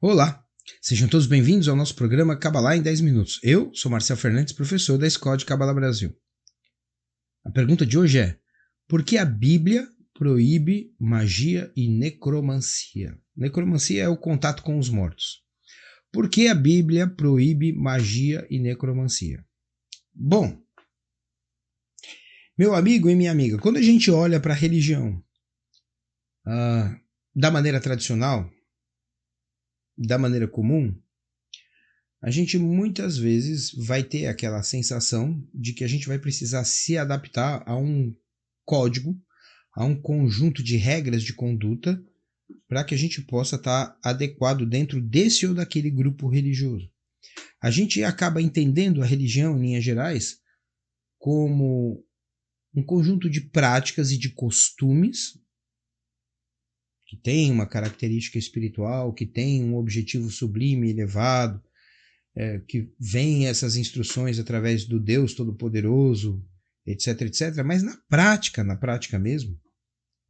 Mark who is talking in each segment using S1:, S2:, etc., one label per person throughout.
S1: Olá, sejam todos bem-vindos ao nosso programa Kabbalah em 10 minutos. Eu sou Marcel Fernandes, professor da Escola de Kabbalah Brasil. A pergunta de hoje é: por que a Bíblia proíbe magia e necromancia? Necromancia é o contato com os mortos. Por que a Bíblia proíbe magia e necromancia? Bom, meu amigo e minha amiga, quando a gente olha para a religião da maneira tradicional, da maneira comum, a gente muitas vezes vai ter aquela sensação de que a gente vai precisar se adaptar a um código, a um conjunto de regras de conduta para que a gente possa estar adequado dentro desse ou daquele grupo religioso. A gente acaba entendendo a religião, em linhas gerais, como um conjunto de práticas e de costumes que tem uma característica espiritual, que tem um objetivo sublime e elevado, que vem essas instruções através do Deus Todo-Poderoso, etc, etc. Mas na prática mesmo,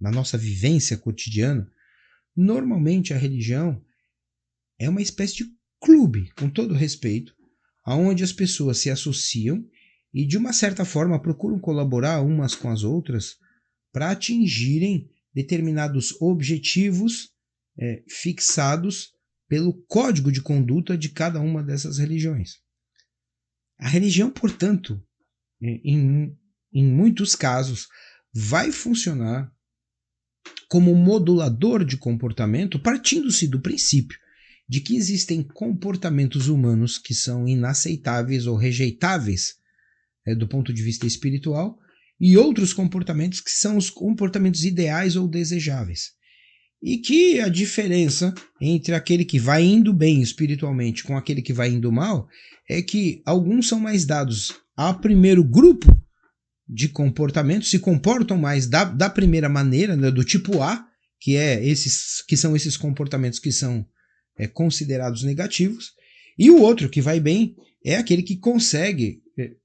S1: na nossa vivência cotidiana, normalmente a religião é uma espécie de clube, com todo respeito, onde as pessoas se associam e de uma certa forma procuram colaborar umas com as outras para atingirem determinados objetivos fixados pelo código de conduta de cada uma dessas religiões. A religião, portanto, em muitos casos, vai funcionar como modulador de comportamento, partindo-se do princípio de que existem comportamentos humanos que são inaceitáveis ou rejeitáveis do ponto de vista espiritual, e outros comportamentos que são os comportamentos ideais ou desejáveis. E que a diferença entre aquele que vai indo bem espiritualmente com aquele que vai indo mal é que alguns são mais dados ao primeiro grupo de comportamentos, se comportam mais da primeira maneira, né, do tipo A, que são esses comportamentos que são considerados negativos, e o outro que vai bem é aquele que consegue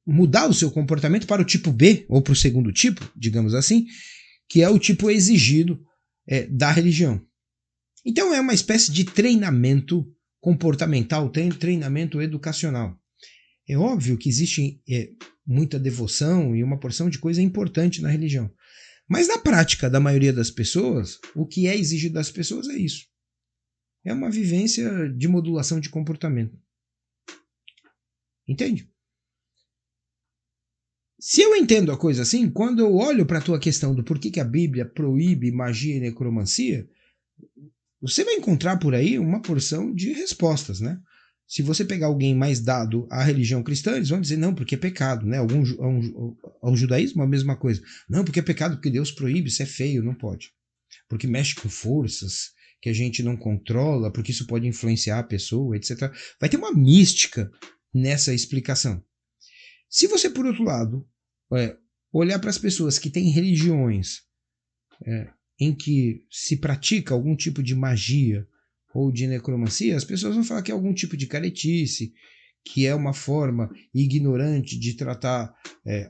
S1: mudar o seu comportamento para o tipo B, ou para o segundo tipo, digamos assim, que é o tipo exigido da religião. Então é uma espécie de treinamento comportamental, treinamento educacional. É óbvio que existe muita devoção e uma porção de coisa importante na religião. Mas na prática da maioria das pessoas, o que é exigido das pessoas é isso. É uma vivência de modulação de comportamento. Entende? Se eu entendo a coisa assim, quando eu olho para a tua questão do porquê que a Bíblia proíbe magia e necromancia, você vai encontrar por aí uma porção de respostas, né? Se você pegar alguém mais dado à religião cristã, eles vão dizer, não, porque é pecado, né? Ao judaísmo, a mesma coisa. Não, porque é pecado, porque Deus proíbe, isso é feio, não pode. Porque mexe com forças que a gente não controla, porque isso pode influenciar a pessoa, etc. Vai ter uma mística nessa explicação. Se você, por outro lado, olhar para as pessoas que têm religiões em que se pratica algum tipo de magia ou de necromancia, as pessoas vão falar que é algum tipo de caretice, que é uma forma ignorante de tratar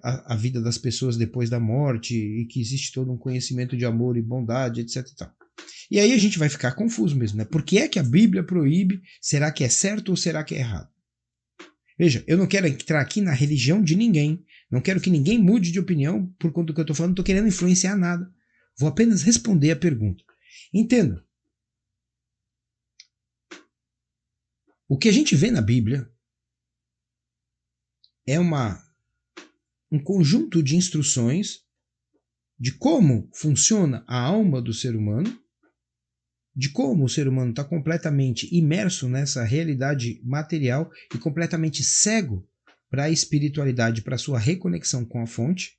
S1: a vida das pessoas depois da morte e que existe todo um conhecimento de amor e bondade, etc. E aí a gente vai ficar confuso mesmo, né? Por que é que a Bíblia proíbe? Será que é certo ou será que é errado? Veja, eu não quero entrar aqui na religião de ninguém, não quero que ninguém mude de opinião por conta do que eu estou falando, não estou querendo influenciar nada. Vou apenas responder a pergunta. Entenda. O que a gente vê na Bíblia é um conjunto de instruções de como funciona a alma do ser humano, de como o ser humano está completamente imerso nessa realidade material e completamente cego para a espiritualidade, para a sua reconexão com a fonte.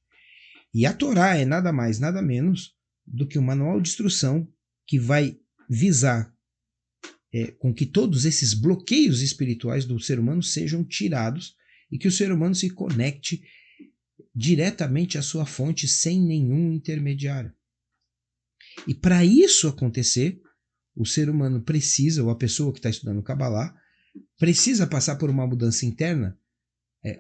S1: E a Torá é nada mais, nada menos do que um manual de instrução que vai visar com que todos esses bloqueios espirituais do ser humano sejam tirados e que o ser humano se conecte diretamente à sua fonte sem nenhum intermediário. E para isso acontecer, o ser humano precisa, ou a pessoa que está estudando Kabbalah, precisa passar por uma mudança interna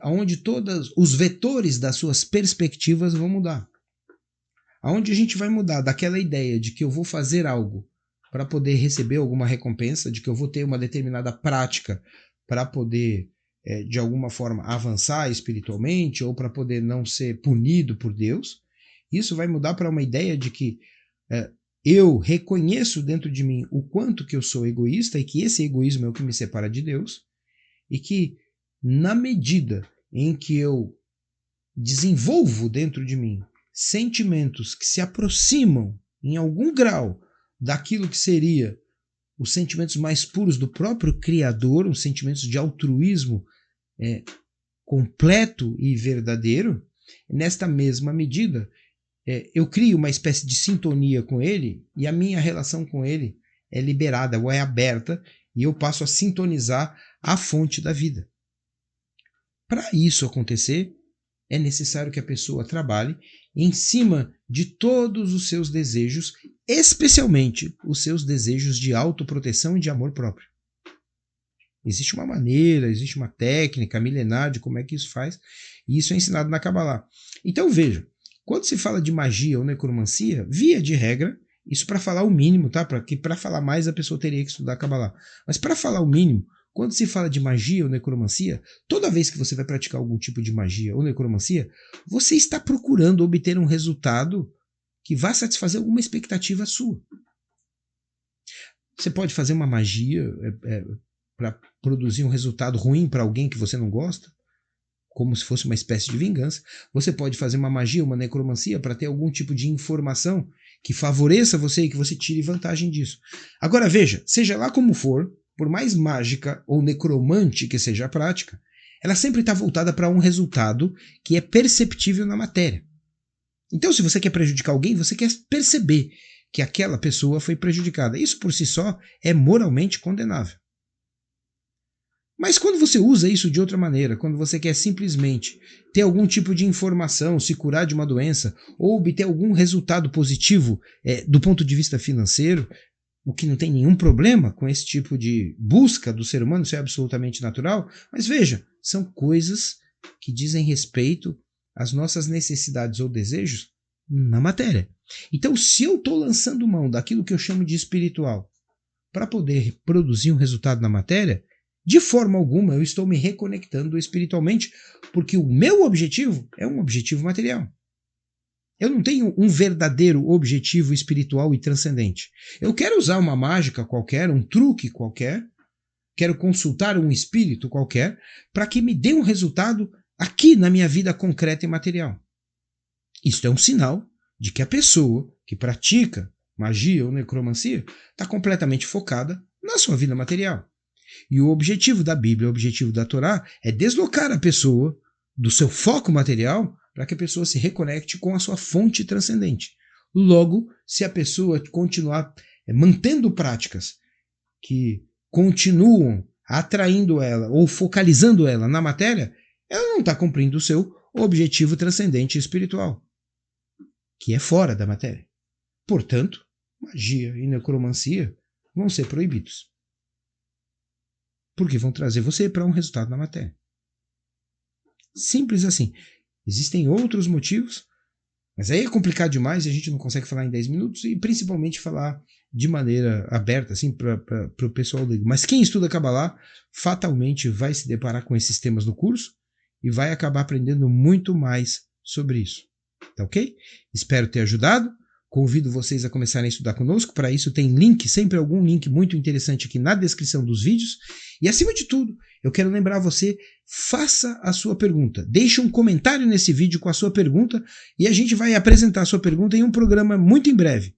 S1: onde todos os vetores das suas perspectivas vão mudar. Onde a gente vai mudar daquela ideia de que eu vou fazer algo para poder receber alguma recompensa, de que eu vou ter uma determinada prática para poder, de alguma forma, avançar espiritualmente ou para poder não ser punido por Deus. Isso vai mudar para uma ideia de que eu reconheço dentro de mim o quanto que eu sou egoísta e que esse egoísmo é o que me separa de Deus, e que na medida em que eu desenvolvo dentro de mim sentimentos que se aproximam em algum grau daquilo que seria os sentimentos mais puros do próprio Criador, os sentimentos de altruísmo completo e verdadeiro, nesta mesma medida eu crio uma espécie de sintonia com ele e a minha relação com ele é liberada ou é aberta e eu passo a sintonizar a fonte da vida. Para isso acontecer, é necessário que a pessoa trabalhe em cima de todos os seus desejos, especialmente os seus desejos de autoproteção e de amor próprio. Existe uma maneira, existe uma técnica milenar de como é que isso faz, e isso é ensinado na Kabbalah. Então veja, quando se fala de magia ou necromancia, via de regra, isso para falar o mínimo, tá? Porque para falar mais a pessoa teria que estudar Kabbalah. Mas para falar o mínimo, quando se fala de magia ou necromancia, toda vez que você vai praticar algum tipo de magia ou necromancia, você está procurando obter um resultado que vá satisfazer alguma expectativa sua. Você pode fazer uma magia para produzir um resultado ruim para alguém que você não gosta, como se fosse uma espécie de vingança. Você pode fazer uma magia, uma necromancia para ter algum tipo de informação que favoreça você e que você tire vantagem disso. Agora veja, seja lá como for, por mais mágica ou necromante que seja a prática, ela sempre está voltada para um resultado que é perceptível na matéria. Então, se você quer prejudicar alguém, você quer perceber que aquela pessoa foi prejudicada. Isso por si só é moralmente condenável. Mas quando você usa isso de outra maneira, quando você quer simplesmente ter algum tipo de informação, se curar de uma doença, ou obter algum resultado positivo do ponto de vista financeiro, o que não tem nenhum problema com esse tipo de busca do ser humano, isso é absolutamente natural, mas veja, são coisas que dizem respeito às nossas necessidades ou desejos na matéria. Então, se eu estou lançando mão daquilo que eu chamo de espiritual para poder produzir um resultado na matéria, de forma alguma eu estou me reconectando espiritualmente, porque o meu objetivo é um objetivo material. Eu não tenho um verdadeiro objetivo espiritual e transcendente. Eu quero usar uma mágica qualquer, um truque qualquer, quero consultar um espírito qualquer, para que me dê um resultado aqui na minha vida concreta e material. Isto é um sinal de que a pessoa que pratica magia ou necromancia está completamente focada na sua vida material. E o objetivo da Bíblia, o objetivo da Torá, é deslocar a pessoa do seu foco material para que a pessoa se reconecte com a sua fonte transcendente. Logo, se a pessoa continuar mantendo práticas que continuam atraindo ela ou focalizando ela na matéria, ela não está cumprindo o seu objetivo transcendente espiritual, que é fora da matéria. Portanto, magia e necromancia vão ser proibidos. Porque vão trazer você para um resultado na matéria. Simples assim. Existem outros motivos, mas aí é complicado demais e a gente não consegue falar em 10 minutos e principalmente falar de maneira aberta assim, para o pessoal leigo. Mas quem estuda Kabbalah fatalmente vai se deparar com esses temas no curso e vai acabar aprendendo muito mais sobre isso. Tá ok? Espero ter ajudado. Convido vocês a começarem a estudar conosco. Para isso tem link, sempre algum link muito interessante aqui na descrição dos vídeos. E acima de tudo, eu quero lembrar você, faça a sua pergunta. Deixe um comentário nesse vídeo com a sua pergunta e a gente vai apresentar a sua pergunta em um programa muito em breve.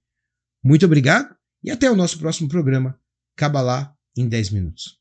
S1: Muito obrigado e até o nosso próximo programa, Kabbalah em 10 minutos.